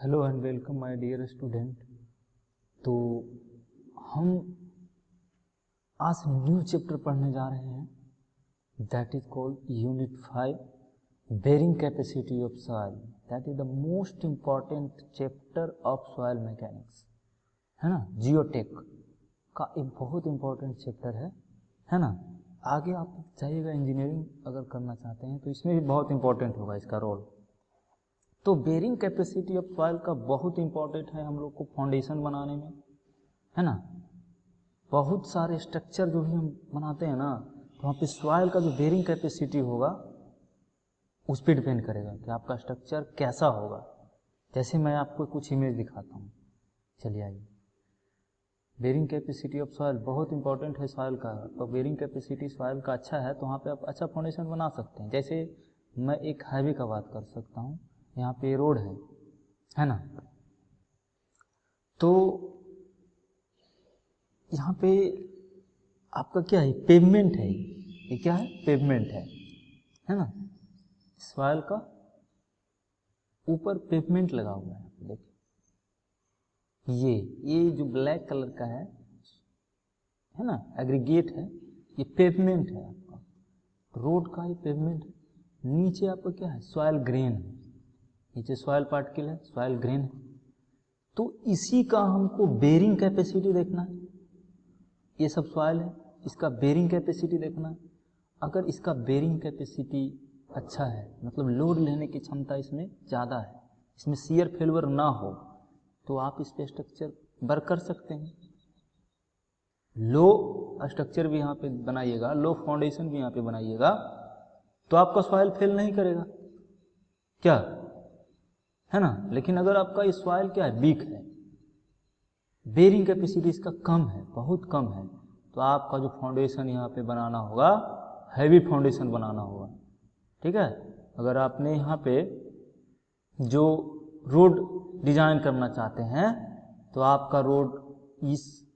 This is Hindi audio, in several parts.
Hello and welcome my dear student. तो हम आज न्यू चैप्टर पढ़ने जा रहे हैं, that is called unit 5 bearing capacity of soil. That is the most important chapter of soil mechanics, है ना। जियोटेक का एक बहुत इम्पॉर्टेंट चैप्टर है ना। आगे आप चाहिएगा इंजीनियरिंग अगर करना चाहते हैं तो इसमें भी बहुत इम्पॉर्टेंट होगा इसका रोल। तो बेरिंग कैपेसिटी ऑफ सॉइल का बहुत इंपॉर्टेंट है हम लोग को फाउंडेशन बनाने में, है ना। बहुत सारे स्ट्रक्चर जो भी हम बनाते हैं ना, तो वहाँ पे सॉइल का जो बेरिंग कैपेसिटी होगा उस पर डिपेंड करेगा कि आपका स्ट्रक्चर कैसा होगा। जैसे मैं आपको कुछ इमेज दिखाता हूँ, चलिए आइए। बेरिंग कैपेसिटी ऑफ सॉइल बहुत इंपॉर्टेंट है सॉइल का। तो बेरिंग कैपेसिटी सॉइल का अच्छा है तो वहाँ पे आप अच्छा फाउंडेशन बना सकते हैं। जैसे मैं एक हाईवे का बात कर सकता हूँ, यहाँ पे रोड है ना। तो यहाँ पे आपका क्या है, पेवमेंट है। ये क्या है, पेवमेंट है ना। सॉइल का ऊपर पेवमेंट लगा हुआ है, देखिए ये जो ब्लैक कलर का है ना, एग्रीगेट है, ये पेवमेंट है आपका रोड का, ये पेवमेंट है। नीचे आपका क्या है, सॉइल ग्रेन है, नीचे सॉइल पार्टिकल है, सॉइल ग्रेन है। तो इसी का हमको बेरिंग कैपेसिटी देखना है। ये सब सॉइल है, इसका बेरिंग कैपेसिटी देखना है। अगर इसका बेरिंग कैपेसिटी अच्छा है, मतलब लोड लेने की क्षमता इसमें ज़्यादा है, इसमें शियर फेल्योर ना हो, तो आप इस पे स्ट्रक्चर वर्क कर सकते हैं। लो स्ट्रक्चर भी यहाँ पे बनाइएगा, लो फाउंडेशन भी यहाँ पे बनाइएगा, तो आपका सॉइल फेल नहीं करेगा, क्या है ना। लेकिन अगर आपका ये सॉइल क्या है, वीक है, बेरिंग कैपेसिटी इसका कम है, बहुत कम है, तो आपका जो फाउंडेशन यहाँ पे बनाना होगा, हैवी फाउंडेशन बनाना होगा, ठीक है। अगर आपने यहाँ पे जो रोड डिजाइन करना चाहते हैं तो आपका रोड इस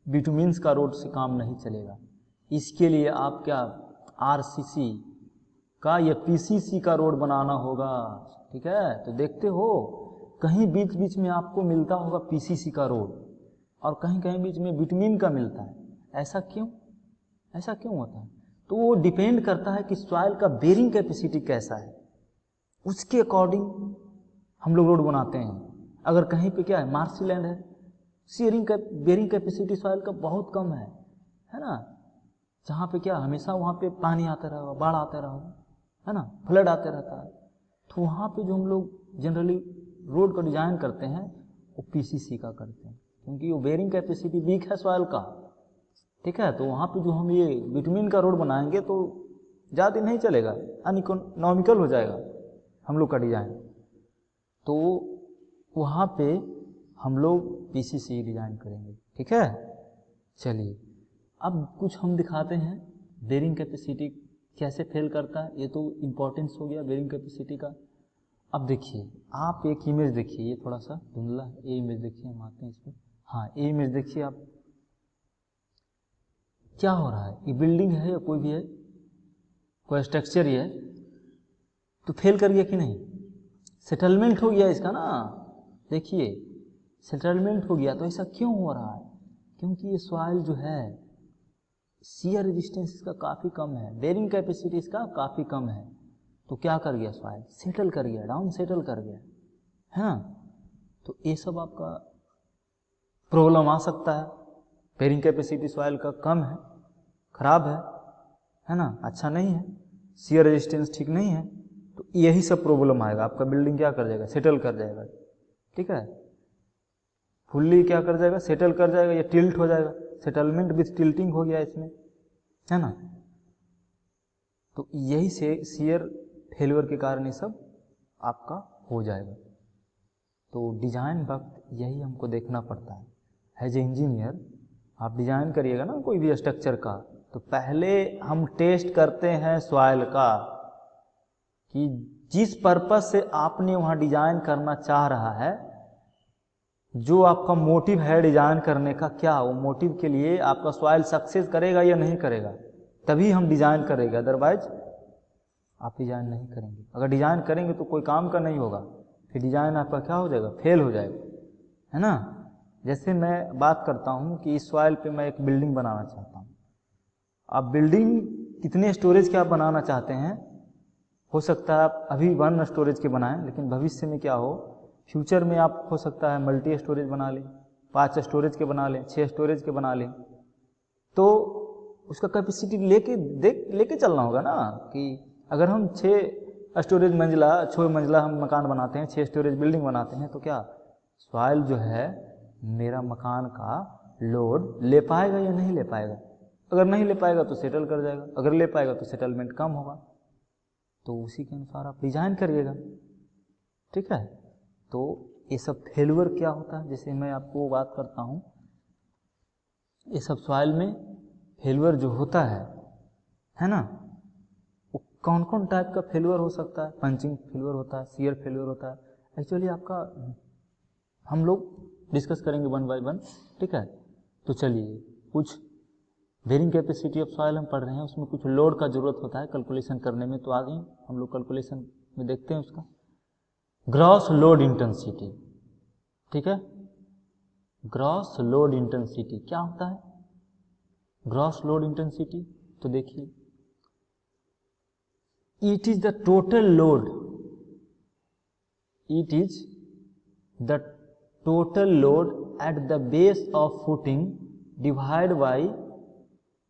बिटुमिन्स का रोड से काम नहीं चलेगा। इसके लिए आप क्या आरसीसी का या पीसीसी का रोड बनाना होगा, ठीक है। तो देखते हो कहीं बीच बीच में आपको मिलता होगा पीसीसी का रोड और कहीं कहीं बीच में बिटुमिन का मिलता है। ऐसा क्यों होता है? तो वो डिपेंड करता है कि सॉइल का बेरिंग कैपेसिटी कैसा है, उसके अकॉर्डिंग हम लोग रोड बनाते हैं। अगर कहीं पे क्या है, मार्शी लैंड है, बेरिंग कैपेसिटी सॉइल का बहुत कम है ना। जहाँ पे क्या हमेशा वहाँ पे पानी आता रहेगा, बाढ़ आता रहेगा, है ना, फ्लड आते रहता है, तो वहाँ पे जो हम लोग जनरली रोड का डिजाइन करते हैं वो पीसीसी का करते हैं, क्योंकि वो बेरिंग कैपेसिटी वीक है सॉइल का, ठीक है। तो वहाँ पे जो हम ये बिटुमिन का रोड बनाएंगे तो ज़्यादा नहीं चलेगा, अनइकोनॉमिकल हो जाएगा हम लोग का डिजाइन। तो वहाँ पे हम लोग पीसीसी डिजाइन करेंगे, ठीक है। चलिए अब कुछ हम दिखाते हैं बेरिंग कैपेसिटी कैसे फेल करता है। ये तो इम्पोर्टेंस हो गया बेरिंग कैपेसिटी का। अब देखिए आप एक इमेज देखिए, ये थोड़ा सा धुंधला है, ये इमेज देखिए, हम आते हैं इस पर। हाँ, ये इमेज देखिए आप, क्या हो रहा है, ये बिल्डिंग है या कोई भी है, कोई स्ट्रक्चर ही है, तो फेल कर गया कि नहीं, सेटलमेंट हो गया इसका ना। देखिए सेटलमेंट हो गया, तो ऐसा क्यों हो रहा है, क्योंकि ये सॉइल जो है शियर रेजिस्टेंस इसका काफ़ी कम है, बेरिंग कैपेसिटी इसका काफ़ी कम है, तो क्या कर गया, सॉइल सेटल कर गया, डाउन सेटल कर गया, है ना। तो ये सब आपका प्रॉब्लम आ सकता है। बेरिंग कैपेसिटी सॉइल का कम है, खराब है ना, अच्छा नहीं है, शियर रेजिस्टेंस ठीक नहीं है, तो यही सब प्रॉब्लम आएगा। आपका बिल्डिंग क्या कर जाएगा, सेटल कर जाएगा, ठीक है। फुल्ली क्या कर जाएगा, सेटल कर जाएगा, या टिल्ट हो जाएगा, सेटलमेंट विथ टिल्टिंग हो गया इसमें, है ना। तो यही से शियर फेल्योर के कारण ये सब आपका हो जाएगा। तो डिजाइन वक्त यही हमको देखना पड़ता है। एज ए इंजीनियर आप डिजाइन करिएगा ना कोई भी स्ट्रक्चर का, तो पहले हम टेस्ट करते हैं सॉइल का, कि जिस पर्पस से आपने वहां डिजाइन करना चाह रहा है, जो आपका मोटिव है डिजाइन करने का, क्या वो मोटिव के लिए आपका सॉइल सक्सेस करेगा या नहीं करेगा, तभी हम डिजाइन करेंगे, अदरवाइज आप डिजाइन नहीं करेंगे। अगर डिजाइन करेंगे तो कोई काम का नहीं होगा, कि डिजाइन आपका क्या हो जाएगा, फेल हो जाएगा, है ना। जैसे मैं बात करता हूँ कि इस सॉइल पे मैं एक बिल्डिंग बनाना चाहता हूँ। आप बिल्डिंग कितने स्टोरेज के आप बनाना चाहते हैं, हो सकता है आप अभी 1 स्टोरेज के बनाएं, लेकिन भविष्य में क्या हो, फ्यूचर में आप हो सकता है मल्टी स्टोरेज बना लें, 5 स्टोरेज के बना लें, 6 स्टोरेज के बना लें। तो उसका कैपेसिटी लेके चलना होगा ना, कि अगर हम 6 स्टोरेज मंजिला 6 मंजिला हम मकान बनाते हैं, 6 स्टोरेज बिल्डिंग बनाते हैं, तो क्या सॉइल जो है मेरा मकान का लोड ले पाएगा या नहीं ले पाएगा। अगर नहीं ले पाएगा तो सेटल कर जाएगा, अगर ले पाएगा तो सेटलमेंट कम होगा। तो उसी के अनुसार आप डिजाइन करिएगा, ठीक है। तो ये सब फेल्यूर क्या होता है, जैसे मैं आपको बात करता हूँ, ये सब सॉइल में फेल्यूर जो होता है ना, वो कौन कौन टाइप का फेल्यूर हो सकता है। पंचिंग फेल्यूर होता है, शियर फेल्यूर होता है। एक्चुअली आपका हम लोग डिस्कस करेंगे 1 बाय 1, ठीक है। तो चलिए, कुछ बेरिंग कैपेसिटी ऑफ सॉइल हम पढ़ रहे हैं, उसमें कुछ लोड का जरूरत होता है कैलकुलेशन करने में। तो आगे हम लोग कैलकुलेशन में देखते हैं उसका ग्रॉस लोड इंटेंसिटी, ठीक है। ग्रॉस लोड इंटेंसिटी क्या होता है, ग्रॉस लोड इंटेंसिटी, तो देखिए, it is the total load, it is the total load at the base of footing divide by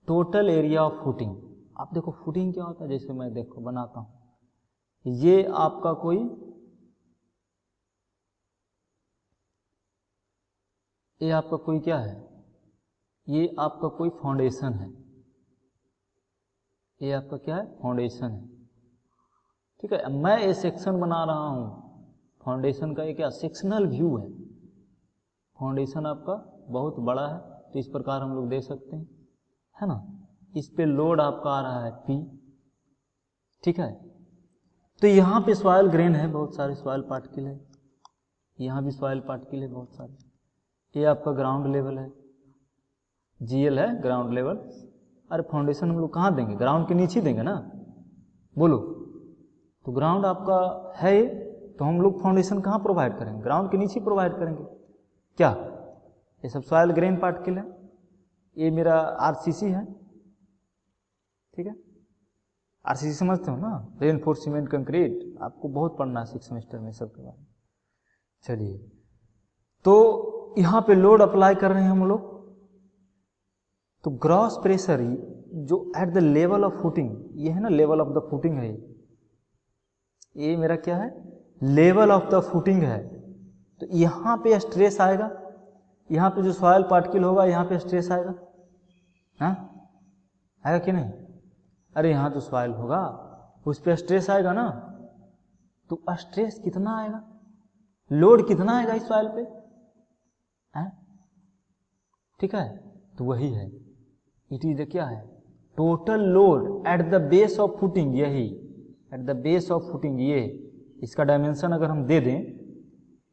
total area of footing. आप देखो फुटिंग क्या होता है, जैसे मैं देखो बनाता हूं, ये आपका कोई क्या है, ये आपका कोई फाउंडेशन है, ये आपका क्या है, फाउंडेशन है, ठीक है। मैं ये सेक्शन बना रहा हूं, फाउंडेशन का ये क्या सेक्शनल व्यू है। फाउंडेशन आपका बहुत बड़ा है, तो इस प्रकार हम लोग दे सकते हैं, है ना। इस पे लोड आपका आ रहा है P, ठीक है। तो यहाँ पे सॉइल ग्रेन है, बहुत सारे सॉइल पार्टिकल है, यहाँ भी सॉइल पार्टिकल है बहुत सारे। ये आपका ग्राउंड लेवल है, GL है ग्राउंड लेवल। अरे फाउंडेशन हम लोग कहाँ देंगे, ग्राउंड के नीचे देंगे ना, बोलो। तो ग्राउंड आपका है, तो हम लोग फाउंडेशन कहाँ प्रोवाइड करेंगे, ग्राउंड के नीचे प्रोवाइड करेंगे। क्या ये सब सॉइल ग्रेन पार्टिकल है। ये मेरा RCC है, ठीक है। RCC समझते हो ना, रेनफोर्स सीमेंट कंक्रीट, आपको बहुत पढ़ना है 6 सेमेस्टर में सब के बारे में। चलिए, तो यहाँ पे लोड अप्लाई कर रहे हैं हम लोग, तो ग्रॉस प्रेशर जो at the level of footing, ये है ना लेवल ऑफ द फुटिंग है, ये मेरा क्या है, लेवल ऑफ द फुटिंग है। तो यहाँ पे स्ट्रेस आएगा, यहाँ पे जो सॉइल पार्टिकल होगा यहाँ पे स्ट्रेस आएगा, हाँ आएगा कि नहीं। अरे यहाँ जो सॉइल होगा उस पर स्ट्रेस आएगा ना, तो स्ट्रेस कितना आएगा, लोड कितना आएगा इस सॉइल पे, ठीक है। तो वही है, इट इज क्या है, total load at the base of footing, यही at the base of footing. ये इसका डायमेंशन अगर हम दे दें,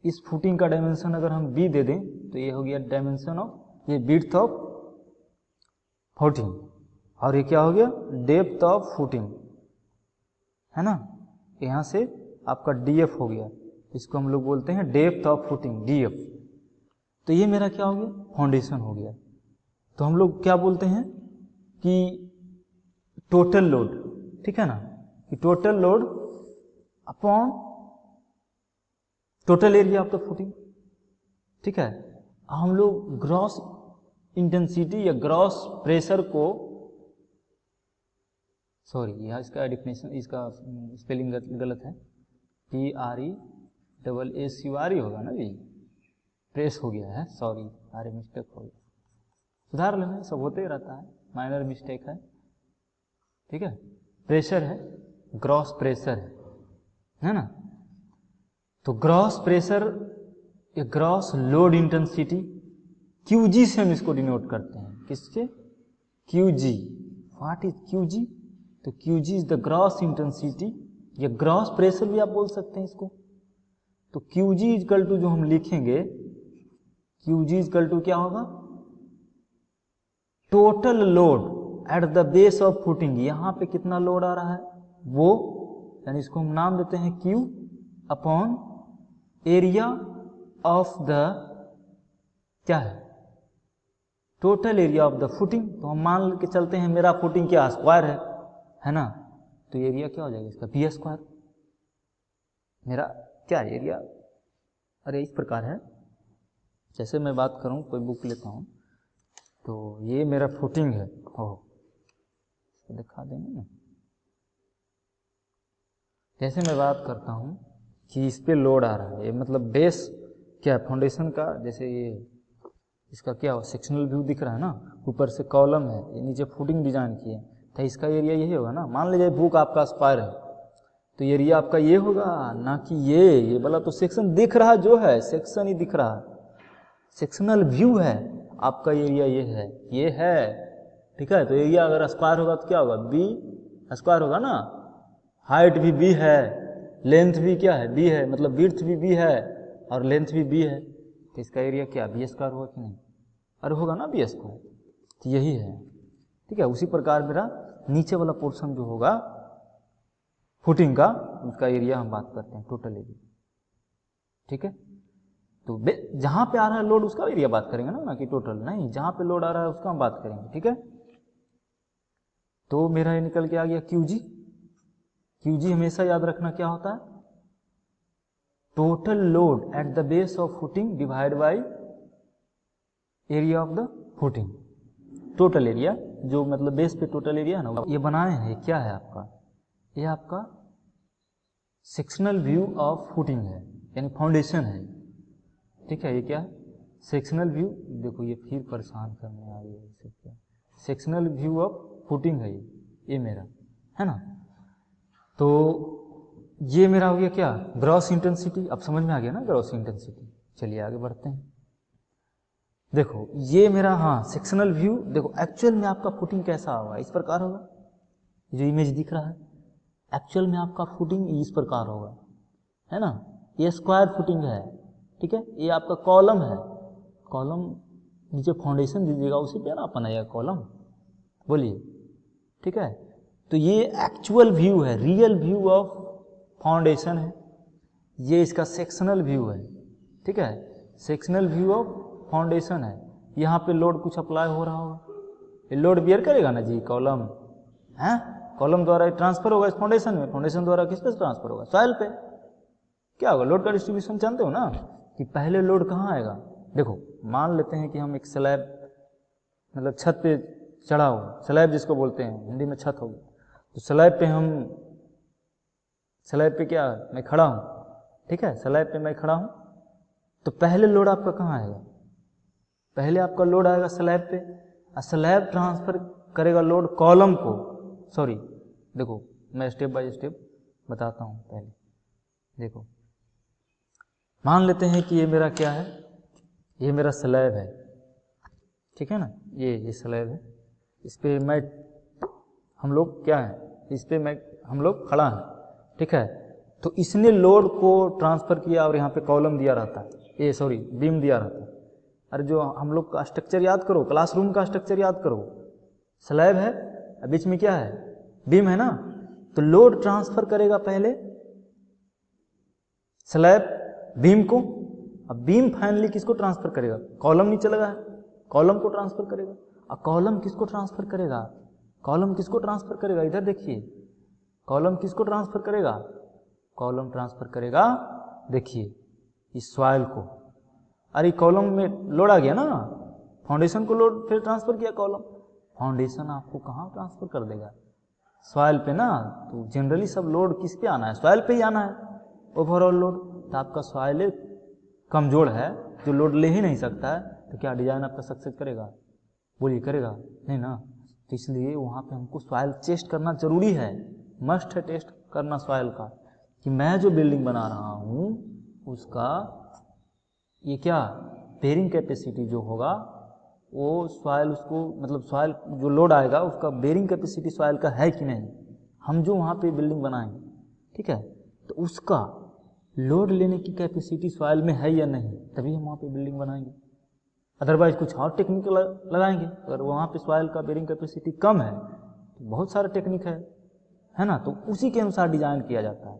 इस फुटिंग का डायमेंशन अगर हम B दे दें, तो ये हो गया डायमेंशन ऑफ, ये विड्थ ऑफ फुटिंग, और ये क्या हो गया, डेप्थ ऑफ फुटिंग, है ना। यहाँ से आपका DF हो गया, इसको हम लोग बोलते हैं डेप्थ ऑफ फुटिंग, DF। तो ये मेरा क्या हो गया, फाउंडेशन हो गया। तो हम लोग क्या बोलते हैं कि टोटल लोड, ठीक है ना, कि total load upon total area of the footing, ठीक है। हम लोग ग्रॉस इंटेंसिटी या ग्रॉस प्रेशर को, सॉरी यहाँ इसका डिफिनेशन, इसका स्पेलिंग गलत है, PRESSURE होगा ना जी, प्रेस हो गया है, सॉरी आरे मिस्टेक हो गया, सुधार लेना, सब होते रहता है, माइनर मिस्टेक है, ठीक है। प्रेशर है, ग्रॉस प्रेशर है ना। तो ग्रॉस प्रेशर या ग्रॉस लोड इंटेंसिटी QG से हम इसको डिनोट करते हैं, किससे, QG। व्हाट इज QG, तो QG is the gross intensity या ग्रॉस प्रेशर भी आप बोल सकते हैं इसको। तो QG इक्वल टू जो हम लिखेंगे, QG इक्वल टू क्या होगा, total load at the base of footing. यहाँ पे कितना लोड आ रहा है वो, यानी इसको हम नाम देते हैं Q upon area of the क्या है, total area of the footing. तो हम मान के चलते हैं मेरा फुटिंग क्या स्क्वायर है ना, तो एरिया क्या हो जाएगा इसका बी स्क्वायर। मेरा क्या एरिया, अरे इस प्रकार है, जैसे मैं बात करूं, कोई बुक लेता हूं, तो ये मेरा फुटिंग है, इसको दिखा देंगे ना। जैसे मैं बात करता हूं कि इस पे लोड आ रहा है, ये मतलब बेस क्या फाउंडेशन का, जैसे ये इसका क्या हो सेक्शनल व्यू दिख रहा है ना, ऊपर से कॉलम है, ये नीचे फुटिंग डिजाइन की है, तो इसका एरिया यही होगा ना। मान लीजिए बुक आपका स्क्वायर है, तो एरिया आपका ये होगा ना कि ये वाला तो सेक्शन दिख रहा जो है, सेक्शन ही दिख रहा है, सेक्शनल व्यू है, आपका एरिया ये है, ठीक है। तो एरिया अगर स्क्वायर होगा तो क्या होगा, बी स्क्वायर होगा ना। हाइट भी बी है, लेंथ भी क्या है, बी है, मतलब विड्थ भी बी है और लेंथ भी बी है, तो इसका एरिया क्या बी स्क्वायर होगा कि नहीं, अरे होगा ना बी स्क्वायर, तो यही है, ठीक है। उसी प्रकार मेरा नीचे वाला पोर्शन जो होगा फुटिंग का, उसका एरिया हम बात करते हैं टोटल एरिया, ठीक है। तो जहां पे आ रहा है लोड उसका एरिया बात करेंगे ना कि टोटल नहीं, जहां पे लोड आ रहा है उसका हम बात करेंगे, ठीक है। तो मेरा ये निकल के आ गया क्यूजी। क्यूजी हमेशा याद रखना क्या होता है, total load at the base of footing divide by area of the footing. Total area जो मतलब बेस पे टोटल एरिया है ना, ये बनाए हैं, क्या है आपका, ये आपका सेक्शनल व्यू ऑफ फुटिंग है, यानी फाउंडेशन है, ठीक है। ये क्या है सेक्शनल व्यू, देखो ये फिर परेशान करने आ रही है, इसे क्या सेक्शनल व्यू ऑफ फुटिंग है ये मेरा है ना। तो ये मेरा हो गया क्या ग्रॉस इंटेंसिटी, अब समझ में आ गया ना ग्रॉस इंटेंसिटी। चलिए आगे बढ़ते हैं। देखो ये मेरा हाँ सेक्शनल व्यू, देखो एक्चुअल में आपका फुटिंग कैसा होगा, इस प्रकार होगा, जो इमेज दिख रहा है एक्चुअल में आपका फुटिंग इस प्रकार होगा, है ना। ये स्क्वायर फुटिंग है, ठीक है। ये आपका कॉलम है, कॉलम नीचे फाउंडेशन दीजिएगा उसी पे ना अपना यह कॉलम, बोलिए, ठीक है। तो ये एक्चुअल व्यू है, रियल व्यू ऑफ फाउंडेशन है, ये इसका सेक्शनल व्यू है, ठीक है। सेक्शनल व्यू ऑफ फाउंडेशन है, यहाँ पे लोड कुछ अप्लाई हो रहा होगा, ये लोड बियर करेगा ना जी, कॉलम है, कॉलम द्वारा ट्रांसफर होगा इस फाउंडेशन में, फाउंडेशन द्वारा किस पे ट्रांसफर होगा, सॉइल पे। क्या होगा लोड का डिस्ट्रीब्यूशन जानते हो ना, कि पहले लोड कहाँ आएगा। देखो मान लेते हैं कि हम एक स्लैब मतलब छत पे चढ़ा हो, स्लैब जिसको बोलते हैं हिंदी में छत होगी, तो स्लैब पे हम, स्लैब पे क्या मैं खड़ा हूँ, ठीक है, स्लैब पे मैं खड़ा हूँ, तो पहले लोड आपका कहाँ आएगा, पहले आपका लोड आएगा स्लैब पे, स्लैब ट्रांसफर करेगा लोड कॉलम को, सॉरी देखो मैं स्टेप बाय स्टेप बताता हूँ। पहले देखो मान लेते हैं कि ये मेरा क्या है, ये मेरा स्लैब है, ठीक है ना, ये स्लैब है, इस पे मैं हम लोग क्या है, इस पे मैं हम लोग खड़ा है, ठीक है। तो इसने लोड को ट्रांसफर किया और यहाँ पे कॉलम दिया रहता है, ये सॉरी बीम दिया रहता है। अरे जो हम लोग का स्ट्रक्चर याद करो, क्लासरूम का स्ट्रक्चर याद करो, स्लैब है बीच में क्या है बीम है ना, तो लोड ट्रांसफर करेगा पहले स्लैब बीम को, अब बीम फाइनली किसको ट्रांसफर करेगा, कॉलम नीचे लगा है कॉलम को ट्रांसफर करेगा, अब कॉलम किसको ट्रांसफर करेगा, कॉलम किसको ट्रांसफर करेगा, इधर देखिए कॉलम किसको ट्रांसफर करेगा, कॉलम ट्रांसफर करेगा देखिए इस सॉइल को। अरे कॉलम में लोड आ गया ना, फाउंडेशन को लोड फिर ट्रांसफर किया कॉलम, फाउंडेशन आपको कहाँ ट्रांसफर कर देगा, सॉइल पे ना। तो जनरली सब लोड किस पे आना है, सॉइल पे ही आना है ओवरऑल लोड। तो आपका सॉइल कमजोर है जो लोड ले ही नहीं सकता है, तो क्या डिजाइन आपका सक्सेस करेगा, बोलिए करेगा नहीं ना। तो इसलिए वहाँ पे हमको सॉइल टेस्ट करना जरूरी है, मस्ट है टेस्ट करना सॉइल का, कि मैं जो बिल्डिंग बना रहा हूँ उसका ये क्या बेरिंग कैपेसिटी जो होगा वो सॉइल उसको मतलब सॉइल जो लोड आएगा उसका बेरिंग कैपेसिटी सॉइल का है कि नहीं, हम जो वहाँ पे बिल्डिंग बनाएंगे, ठीक है, तो उसका लोड लेने की कैपेसिटी सॉइल में है या नहीं, तभी हम वहाँ पे बिल्डिंग बनाएंगे। अदरवाइज कुछ और टेक्निक लगाएंगे, अगर वहाँ पे सॉइल का बेरिंग कैपेसिटी कम है तो बहुत सारा टेक्निक है ना, तो उसी के अनुसार डिजाइन किया जाता है।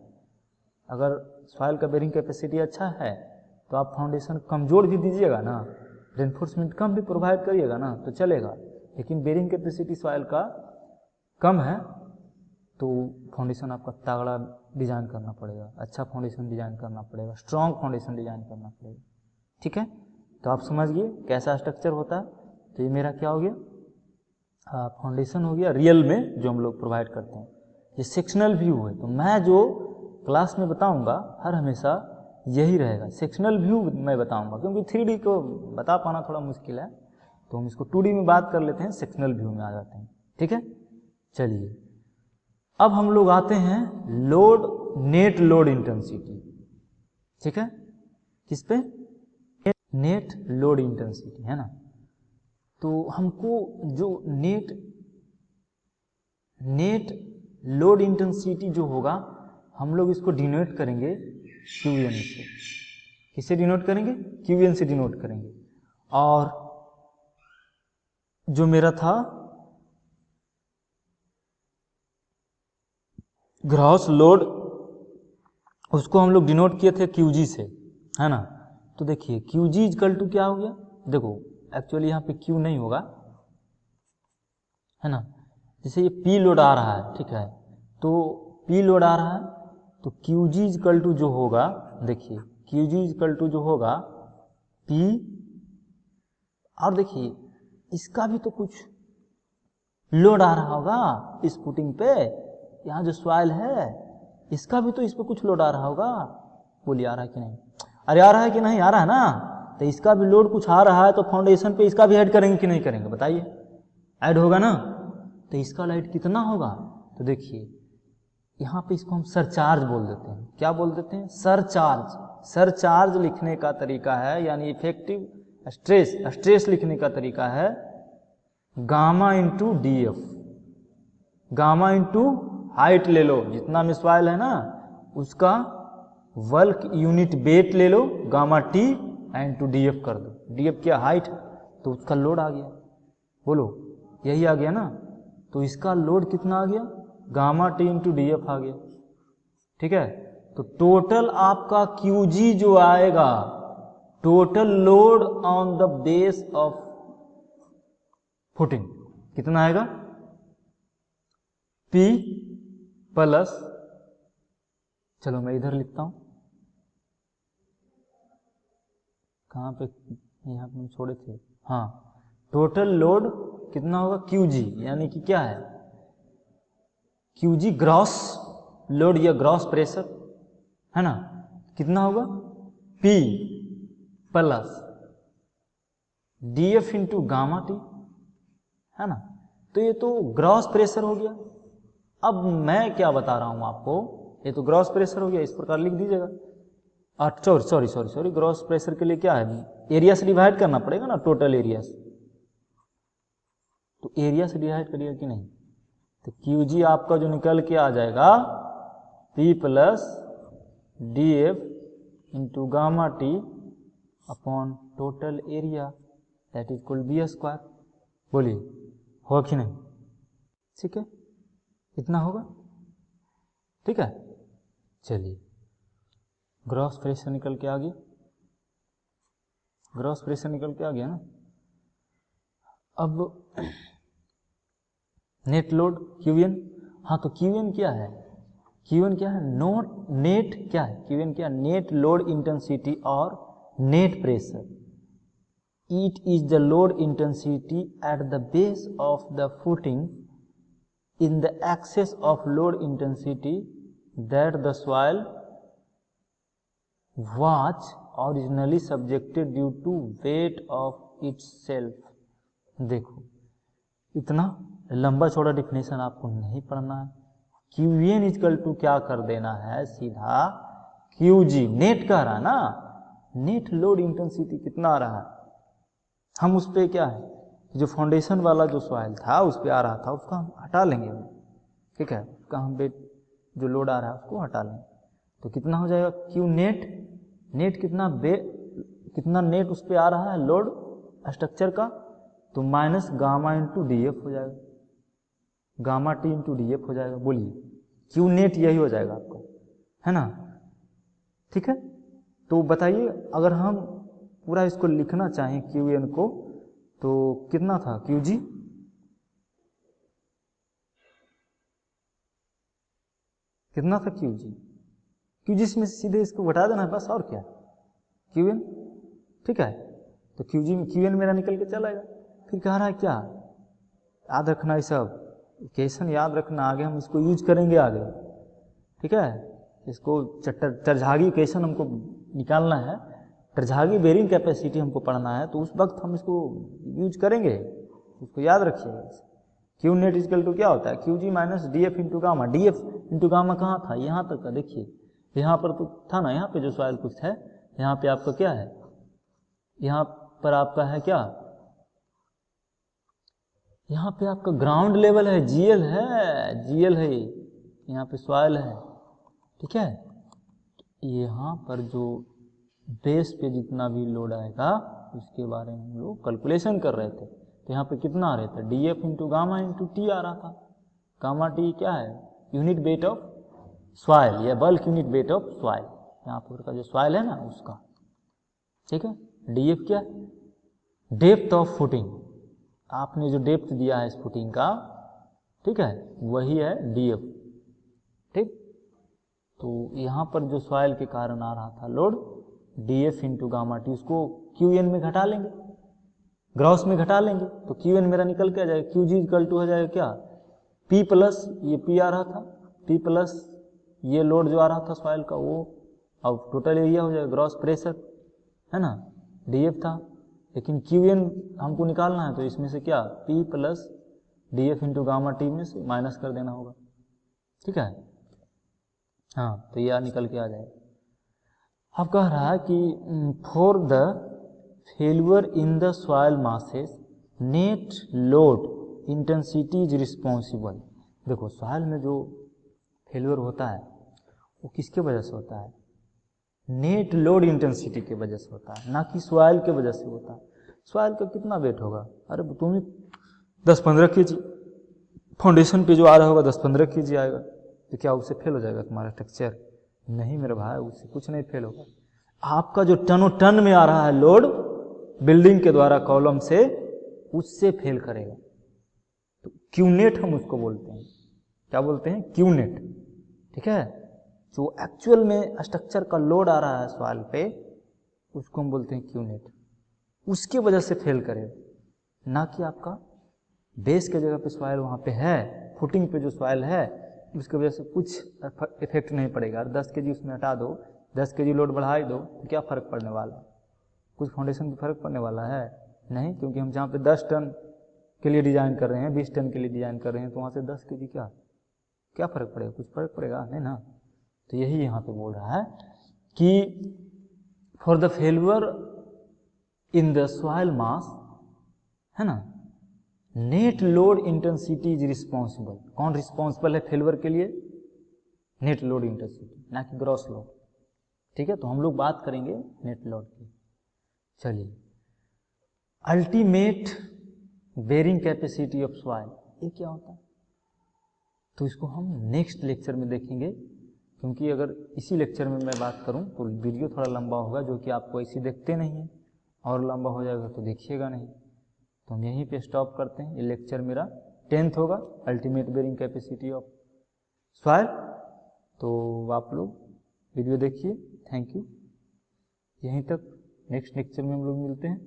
अगर सॉइल का बेरिंग कैपेसिटी अच्छा है तो आप फाउंडेशन कमजोर भी दीजिएगा ना, रेनफोर्समेंट कम भी प्रोवाइड करिएगा ना तो चलेगा, लेकिन बेरिंग कैपेसिटी सॉइल का कम है तो फाउंडेशन आपका तगड़ा डिजाइन करना पड़ेगा, अच्छा फाउंडेशन डिजाइन करना पड़ेगा, स्ट्रॉन्ग फाउंडेशन डिजाइन करना पड़ेगा। ठीक है, तो आप समझ गए कैसा स्ट्रक्चर होता है। तो ये मेरा क्या हो गया, फाउंडेशन हो गया रियल में जो हम लोग प्रोवाइड करते हैं। ये सेक्शनल व्यू है, तो मैं जो क्लास में बताऊंगा हर हमेशा यही रहेगा, सेक्शनल व्यू मैं बताऊंगा, क्योंकि 3D को बता पाना थोड़ा मुश्किल है, तो हम इसको 2D में बात कर लेते हैं, सेक्शनल व्यू में आ जाते हैं। ठीक है, चलिए अब हम लोग आते हैं लोड, नेट लोड इंटेंसिटी। ठीक है, किस पे, नेट लोड इंटेंसिटी है ना। तो हमको जो नेट लोड इंटेंसिटी जो होगा हम लोग इसको डिनोट करेंगे क्यूएन से। किससे डिनोट करेंगे, क्यूएन से डिनोट करेंगे। और जो मेरा था ग्रॉस लोड उसको हम लोग डिनोट किए थे क्यूजी से, है ना। तो देखिए क्यूजी इक्वल टू क्या हो गया, देखो एक्चुअली यहाँ पे क्यू नहीं होगा, है ना। जैसे ये पी लोड आ रहा है, ठीक है, तो पी लोड आ रहा है तो क्यूजी इक्वल टू जो होगा, देखिए क्यूजी इक्वल टू जो होगा पी, और देखिए इसका भी तो कुछ लोड आ रहा होगा इस फुटिंग पे, यहाँ जो सॉइल है इसका भी तो इस पे कुछ लोड आ रहा होगा। बोलिए आ रहा है कि नहीं, अरे आ रहा है कि नहीं, आ रहा है ना। तो इसका भी लोड कुछ आ रहा है तो फाउंडेशन पे इसका भी ऐड करेंगे कि नहीं करेंगे, बताइए, ऐड होगा ना। तो इसका लाइट कितना होगा, तो देखिए यहाँ पे इसको हम सरचार्ज बोल देते हैं। क्या बोल देते हैं, सरचार्ज। सरचार्ज लिखने का तरीका है, यानी इफेक्टिव स्ट्रेस लिखने का तरीका है gamma into D F. Gamma into height ले लो, जितना में सॉइल है ना उसका वर्क यूनिट वेट ले लो, gamma T and to D F कर दो। डी एफ क्या, हाइट, तो उसका लोड आ गया। बोलो यही आ गया ना। तो इसका लोड कितना आ गया, gamma T into D F आ गया। ठीक है, तो टोटल आपका क्यूजी जो आएगा, total load on the base of footing कितना आएगा, P प्लस, चलो मैं इधर लिखता हूं, कहां पे, यहां पे हम छोड़े थे, हाँ, टोटल लोड कितना होगा QG, यानी कि क्या है QG ग्रॉस लोड या ग्रॉस प्रेशर, है ना। कितना होगा P plus DF into gamma T, है ना। तो ये तो ग्रॉस प्रेशर हो गया। अब मैं क्या बता रहा हूं आपको, ये तो ग्रॉस प्रेशर हो गया, इस प्रकार लिख दीजिएगा। सॉरी, ग्रॉस प्रेशर के लिए क्या है, एरिया से डिवाइड करना पड़ेगा ना, टोटल एरिया से। तो एरिया से डिवाइड करिएगा कि नहीं, तो क्यूजी आपका जो निकल के आ जाएगा P plus D F into gamma T upon total area, that is equal B square. बोलिए होगा कि नहीं, ठीक है, इतना होगा। ठीक है, चलिए ग्रॉस प्रेशर निकल के आ गया, ग्रॉस प्रेशर निकल के आ गया ना। अब नेट लोड क्यूएन, हाँ तो क्यूएन क्या है, क्यूएन क्या है, नोट नेट क्या है, क्यूएन क्या है, नेट लोड इंटेंसिटी और net pressure. It is the load intensity at the base of the footing in the excess of load intensity that the soil was originally subjected due to weight of itself। देखो इतना लंबा चौड़ा डिफिनेशन आपको नहीं पढ़ना है। क्यूएन इक्वल टू क्या कर देना है, सीधा क्यूजी नेट कह रहा है ना, नेट लोड इंटेंसिटी कितना आ रहा है, हम उस पर क्या है, जो फाउंडेशन वाला जो सॉइल था उस पर आ रहा था उसका हम हटा लेंगे, ठीक है, उसका हम वेट जो लोड आ रहा है उसको हटा लेंगे। तो कितना हो जाएगा क्यू नेट, नेट कितना नेट उस पर आ रहा है लोड स्ट्रक्चर का, तो minus gamma into D F हो जाएगा, gamma T into D F हो जाएगा। बोलिए क्यू नेट यही हो जाएगा आपका, है ना। ठीक है, तो बताइए अगर हम पूरा इसको लिखना चाहें क्यूएन को तो कितना था क्यूजी, कितना था क्यूजी, क्यूजी में सीधे इसको घटा देना है बस, और क्या क्यूएन, ठीक है। तो क्यूजी में क्यूएन मेरा निकल के चला आएगा। फिर कह रहा है क्या, याद रखना ये सब इक्वेशन याद रखना, आगे हम इसको यूज करेंगे आगे, ठीक है। इसको टरझागी इक्वेशन हमको निकालना है, टरझागी बेरिंग कैपेसिटी हमको पढ़ना है, तो उस वक्त हम इसको यूज करेंगे, उसको याद रखिएगा। क्यू नेट इजकल टू क्या होता है, Q G minus D F into gamma. D F into gamma कहाँ था, यहाँ तक का, देखिए यहाँ पर तो था ना, यहाँ पे जो सवाल कुछ है, यहाँ पे आपका क्या है, यहाँ पर आपका है क्या, यहाँ पे आपका ग्राउंड लेवल है, जीएल है, जीएल है, यहाँ पे सॉइल है, ठीक है। यहाँ पर जो बेस पे जितना भी लोड आएगा उसके बारे में हम लोग कैलकुलेशन कर रहे थे, तो यहाँ पे कितना आ रहा था, D F into gamma into T आ रहा था। गामा टी क्या है, यूनिट वेट ऑफ सॉइल या bulk unit weight of soil, यहाँ पर का जो सॉइल है ना उसका, ठीक है। डी एफ क्या, डेप्थ ऑफ फुटिंग, आपने जो डेप्थ दिया है इस फुटिंग का, ठीक है, वही है डी एफ, ठीक। तो यहाँ पर जो सॉइल के कारण आ रहा था load, D F into gamma T, उसको क्यू एन में घटा लेंगे, ग्रॉस में घटा लेंगे, तो क्यू एन मेरा निकल के आ जाएगा, क्यू जी इक्वल टू हो जाएगा क्या, पी प्लस ये पी आ रहा था, पी प्लस ये लोड जो आ रहा था सॉइल का वो, अब टोटल एरिया हो जाएगा, ग्रॉस प्रेशर है ना, डी एफ था, लेकिन क्यू एन हमको निकालना है, तो इसमें से क्या, P plus D F into gamma T में से माइनस कर देना होगा, ठीक है। हाँ, तो यह निकल के आ जाएगा। अब कह रहा है कि for the failure in the soil masses net load intensity is responsible. देखो सॉइल में जो फेल्यूर होता है वो किसके वजह से होता है, नेट लोड इंटेंसिटी की वजह से होता है, ना कि सॉइल के वजह से होता है। सॉइल का कितना वेट होगा, अरे तुम ही 10-15 kg, फाउंडेशन पे जो आ रहा होगा 10-15 kg आएगा, तो क्या उससे फेल हो जाएगा तुम्हारा स्ट्रक्चर, नहीं मेरे भाई, उससे कुछ नहीं फेल होगा। आपका जो टनों टन में आ रहा है लोड बिल्डिंग के द्वारा कॉलम से, उससे फेल करेगा। तो क्यूनेट हम उसको बोलते हैं, क्या बोलते हैं, क्यूनेट, ठीक है। जो एक्चुअल में स्ट्रक्चर का लोड आ रहा है सॉइल पे, उसको हम बोलते हैं क्यूनेट, उसकी वजह से फेल करेगा, ना कि आपका बेस के जगह पे सॉइल वहाँ पे है, फुटिंग पे जो सॉइल है उसकी वजह से कुछ इफेक्ट नहीं पड़ेगा। 10 kg उसमें हटा दो, 10 kg लोड बढ़ा दो, तो क्या फ़र्क पड़ने वाला है, कुछ फाउंडेशन पे फर्क पड़ने वाला है नहीं, क्योंकि हम जहाँ पे 10 टन के लिए डिज़ाइन कर रहे हैं, 20 टन के लिए डिज़ाइन कर रहे हैं, तो वहाँ से 10 kg क्या फ़र्क पड़ेगा, कुछ फ़र्क पड़ेगा नहीं ना। तो यही यहाँ पे बोल रहा है कि for the failure in the soil मास, है ना, net load intensity is responsible. कौन रिस्पॉन्सिबल है फेल्यूर के लिए, नेट लोड इंटेंसिटी, ना कि ग्रॉस लोड, ठीक है। तो हम लोग बात करेंगे नेट लोड की। चलिए, ultimate bearing capacity of soil, ये क्या होता है, तो इसको हम नेक्स्ट लेक्चर में देखेंगे, क्योंकि अगर इसी लेक्चर में मैं बात करूं तो वीडियो थोड़ा लंबा होगा, जो कि आपको ऐसे देखते नहीं है, और लंबा हो जाएगा तो देखिएगा नहीं। तो हम यहीं पे स्टॉप करते हैं, ये लेक्चर मेरा 10th होगा, ultimate bearing capacity of soil. तो आप लोग वीडियो देखिए, थैंक यू। यहीं तक, नेक्स्ट लेक्चर में हम लोग मिलते हैं।